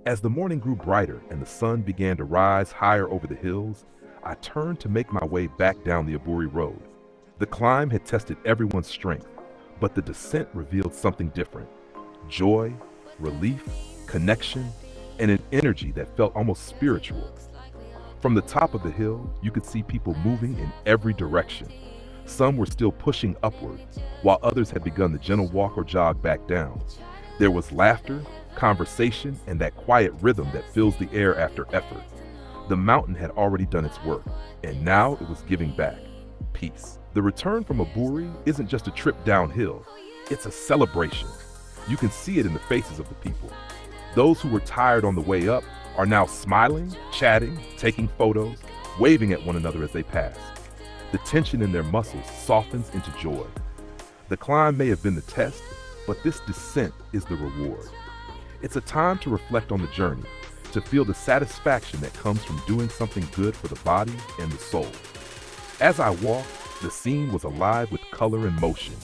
As the morning grew brighter and the sun began to rise higher over the hills, I turned to make my way back down the Aburi Road. The climb had tested everyone's strength, but the descent revealed something different: joy, relief, connection, and an energy that felt almost spiritual. From the top of the hill, you could see people moving in every direction. Some were still pushing upward, while others had begun the gentle walk or jog back down. There was laughter, conversation, and that quiet rhythm that fills the air after effort. The mountain had already done its work, and now it was giving back peace. The return from Aburi isn't just a trip downhill, it's a celebration. You can see it in the faces of the people. Those who were tired on the way up are now smiling, chatting, taking photos, waving at one another as they pass. The tension in their muscles softens into joy. The climb may have been the test, but this descent is the reward. It's a time to reflect on the journey, to feel the satisfaction that comes from doing something good for the body and the soul. As I walked, the scene was alive with color and motion.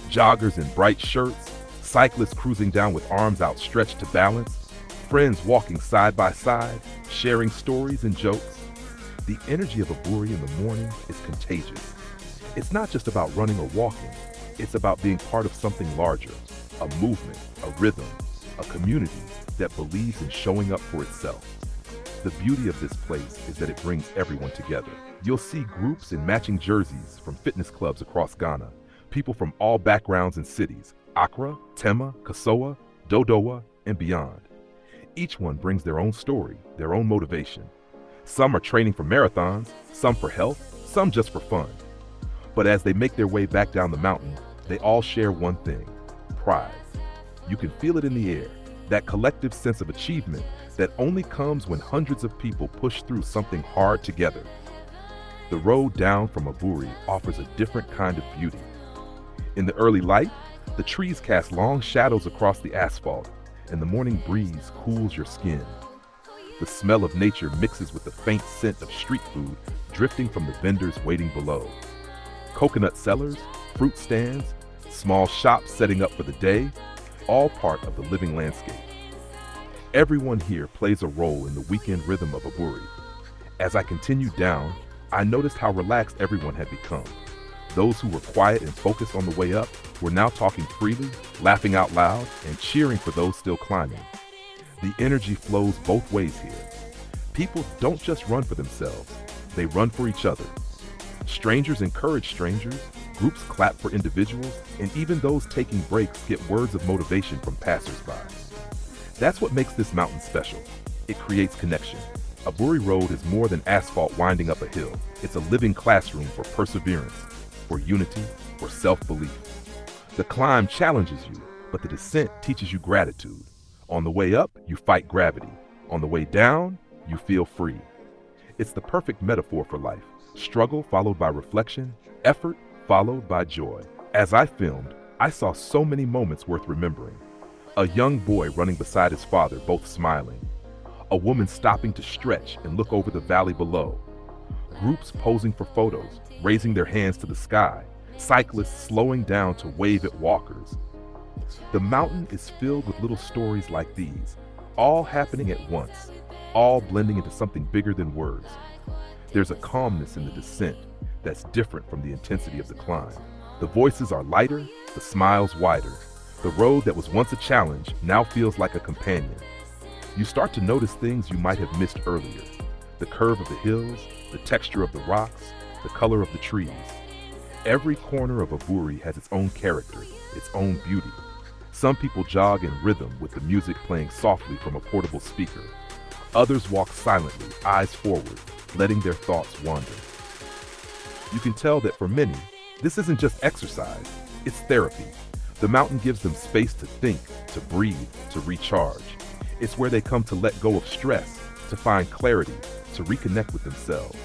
Joggers in bright shirts, cyclists cruising down with arms outstretched to balance, friends walking side by side, sharing stories and jokes. The energy of Aburi in the morning is contagious. It's not just about running or walking, it's about being part of something larger, a movement, a rhythm, a community that believes in showing up for itself. The beauty of this place is that it brings everyone together. You'll see groups in matching jerseys from fitness clubs across Ghana, people from all backgrounds and cities: Accra, Tema, Kasoa, Dodowa, and beyond. Each one brings their own story, their own motivation. Some are training for marathons, some for health, some just for fun. But as they make their way back down the mountain, they all share one thing: pride. You can feel it in the air, that collective sense of achievement that only comes when hundreds of people push through something hard together. The road down from Aburi offers a different kind of beauty. In the early light, the trees cast long shadows across the asphalt, and the morning breeze cools your skin. The smell of nature mixes with the faint scent of street food drifting from the vendors waiting below. Coconut sellers, fruit stands, small shops setting up for the day, all part of the living landscape. Everyone here plays a role in the weekend rhythm of Aburi. As I continued down, I noticed how relaxed everyone had become. Those who were quiet and focused on the way up were now talking freely, laughing out loud, and cheering for those still climbing. The energy flows both ways here. People don't just run for themselves, they run for each other. Strangers encourage strangers, groups clap for individuals, and even those taking breaks get words of motivation from passersby. That's what makes this mountain special. It creates connection. Aburi Road is more than asphalt winding up a hill. It's a living classroom for perseverance, for unity, for self-belief. The climb challenges you, but the descent teaches you gratitude. On the way up, you fight gravity. On the way down, you feel free. It's the perfect metaphor for life. Struggle followed by reflection, effort followed by joy. As I filmed, I saw so many moments worth remembering. A young boy running beside his father, both smiling. A woman stopping to stretch and look over the valley below. Groups posing for photos, raising their hands to the sky. Cyclists slowing down to wave at walkers. The mountain is filled with little stories like these, all happening at once, all blending into something bigger than words. There's a calmness in the descent that's different from the intensity of the climb. The voices are lighter, the smiles wider. The road that was once a challenge now feels like a companion. You start to notice things you might have missed earlier. The curve of the hills, the texture of the rocks, the color of the trees. Every corner of Aburi has its own character, its own beauty. Some people jog in rhythm with the music playing softly from a portable speaker. Others walk silently, eyes forward, letting their thoughts wander. You can tell that for many, this isn't just exercise, it's therapy. The mountain gives them space to think, to breathe, to recharge. It's where they come to let go of stress, to find clarity, to reconnect with themselves.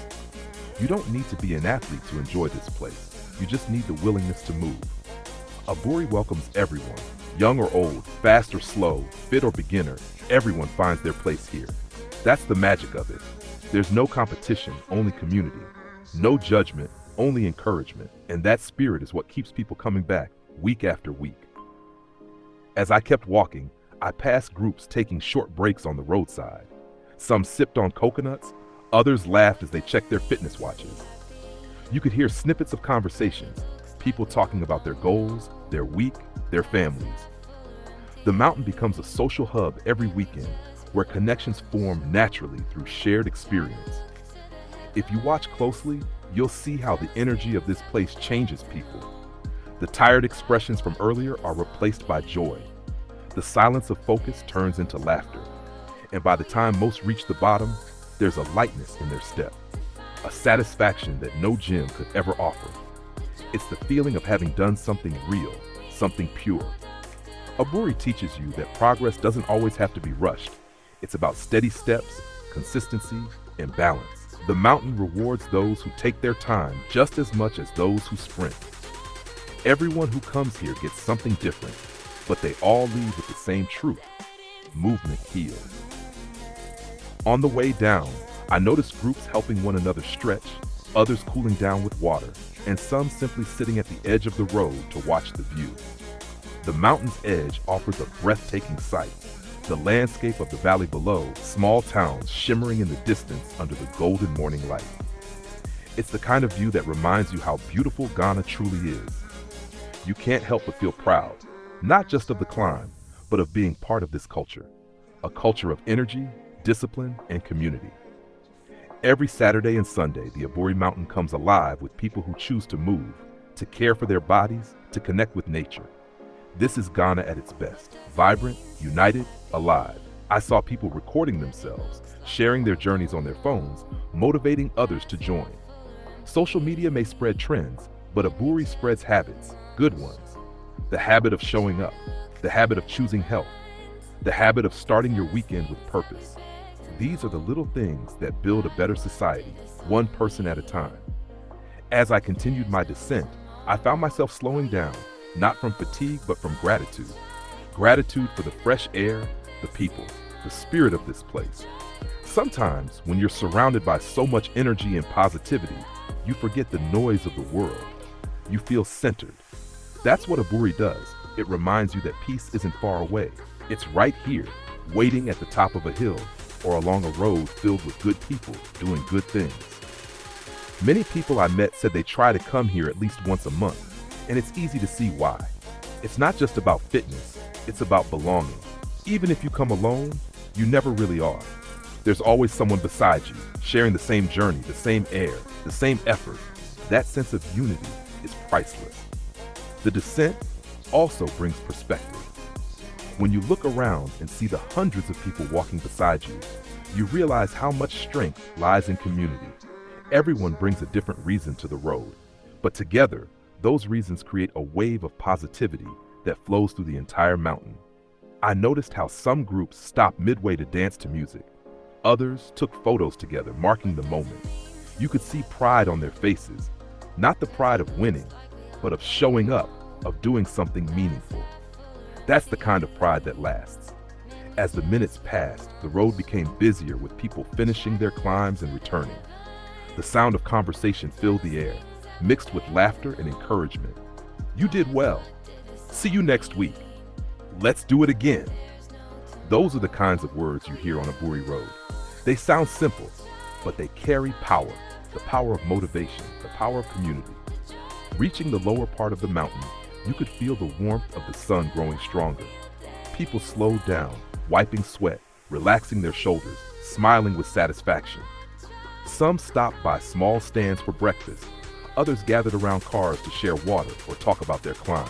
You don't need to be an athlete to enjoy this place. You just need the willingness to move. Aburi welcomes everyone, young or old, fast or slow, fit or beginner. Everyone finds their place here. That's the magic of it. There's no competition, only community. No judgment, only encouragement. And that spirit is what keeps people coming back week after week. As I kept walking, I passed groups taking short breaks on the roadside. Some sipped on coconuts, others laughed as they checked their fitness watches. You could hear snippets of conversations, people talking about their goals, their week, their families. The mountain becomes a social hub every weekend where connections form naturally through shared experience. If you watch closely, you'll see how the energy of this place changes people. The tired expressions from earlier are replaced by joy. The silence of focus turns into laughter. And by the time most reach the bottom, there's a lightness in their step, a satisfaction that no gym could ever offer. It's the feeling of having done something real, something pure. Aburi teaches you that progress doesn't always have to be rushed. It's about steady steps, consistency, and balance. The mountain rewards those who take their time just as much as those who sprint. Everyone who comes here gets something different, but they all leave with the same truth: movement heals. On the way down, I noticed groups helping one another stretch, others cooling down with water, and some simply sitting at the edge of the road to watch the view. The mountain's edge offers a breathtaking sight. The landscape of the valley below, small towns shimmering in the distance under the golden morning light. It's the kind of view that reminds you how beautiful Ghana truly is. You can't help but feel proud, not just of the climb, but of being part of this culture. A culture of energy, discipline, and community. Every Saturday and Sunday, the Aburi Mountain comes alive with people who choose to move, to care for their bodies, to connect with nature. This is Ghana at its best, vibrant, united, alive. I saw people recording themselves, sharing their journeys on their phones, motivating others to join. Social media may spread trends, but Aburi spreads habits, good ones. The habit of showing up, the habit of choosing health, the habit of starting your weekend with purpose. These are the little things that build a better society, one person at a time. As I continued my descent, I found myself slowing down, not from fatigue, but from gratitude. Gratitude for the fresh air, the people, the spirit of this place. Sometimes, when you're surrounded by so much energy and positivity, you forget the noise of the world. You feel centered. That's what Aburi does. It reminds you that peace isn't far away. It's right here, waiting at the top of a hill or along a road filled with good people doing good things. Many people I met said they try to come here at least once a month, and it's easy to see why. It's not just about fitness, it's about belonging. Even if you come alone, you never really are. There's always someone beside you, sharing the same journey, the same air, the same effort. That sense of unity is priceless. The descent also brings perspective. When you look around and see the hundreds of people walking beside you, you realize how much strength lies in community. Everyone brings a different reason to the road, but together, those reasons create a wave of positivity that flows through the entire mountain. I noticed how some groups stopped midway to dance to music. Others took photos together, marking the moment. You could see pride on their faces, not the pride of winning, but of showing up, of doing something meaningful. That's the kind of pride that lasts. As the minutes passed, the road became busier with people finishing their climbs and returning. The sound of conversation filled the air, mixed with laughter and encouragement. You did well. See you next week. Let's do it again. Those are the kinds of words you hear on Aburi Road. They sound simple, but they carry power, the power of motivation, the power of community. Reaching the lower part of the mountain, you could feel the warmth of the sun growing stronger. People slowed down, wiping sweat, relaxing their shoulders, smiling with satisfaction. Some stopped by small stands for breakfast. Others gathered around cars to share water or talk about their climb.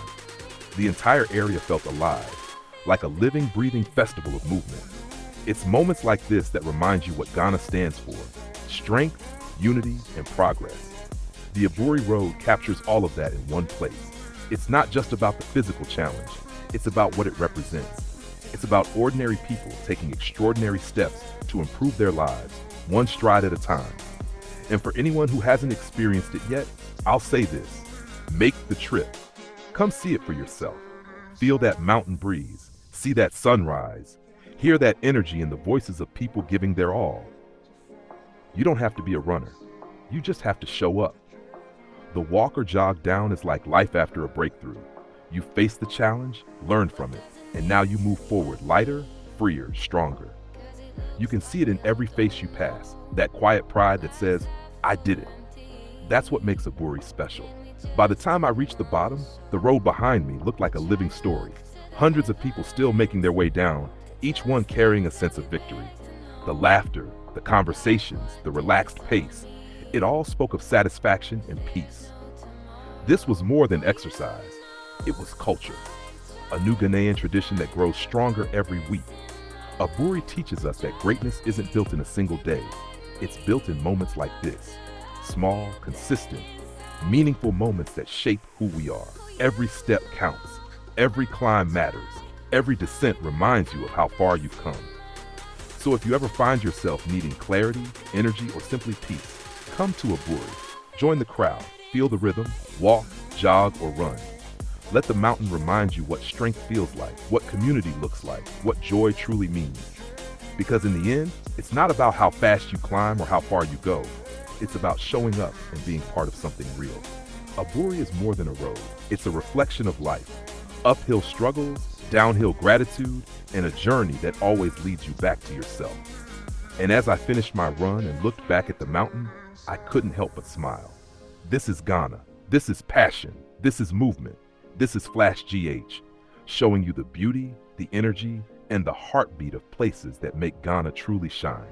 The entire area felt alive, like a living, breathing festival of movement. It's moments like this that remind you what Ghana stands for: strength, unity, and progress. The Aburi Road captures all of that in one place. It's not just about the physical challenge, it's about what it represents. It's about ordinary people taking extraordinary steps to improve their lives, one stride at a time. And for anyone who hasn't experienced it yet, I'll say this: make the trip. Come see it for yourself. Feel that mountain breeze, see that sunrise, hear that energy in the voices of people giving their all. You don't have to be a runner. You just have to show up. The walk or jog down is like life after a breakthrough. You face the challenge, learn from it, And now you move forward lighter, freer, stronger. You can see it in every face you pass, that quiet pride that says, I did it. That's what makes Aburi special. By the time I reached the bottom, the road behind me looked like a living story. Hundreds of people still making their way down, each one carrying a sense of victory. The laughter, the conversations, the relaxed pace, it all spoke of satisfaction and peace. This was more than exercise. It was culture. A new Ghanaian tradition that grows stronger every week. Aburi teaches us that greatness isn't built in a single day. It's built in moments like this. Small, consistent, meaningful moments that shape who we are. Every step counts. Every climb matters. Every descent reminds you of how far you've come. So if you ever find yourself needing clarity, energy, or simply peace, come to Aburi. Join the crowd. Feel the rhythm. Walk, jog, or run. Let the mountain remind you what strength feels like, what community looks like, what joy truly means. Because in the end, it's not about how fast you climb or how far you go. It's about showing up and being part of something real. Aburi is more than a road. It's a reflection of life. Uphill struggles, downhill gratitude, and a journey that always leads you back to yourself. And as I finished my run and looked back at the mountain, I couldn't help but smile. This is Ghana. This is passion. This is movement. This is Flash GH, showing you the beauty, the energy, and the heartbeat of places that make Ghana truly shine.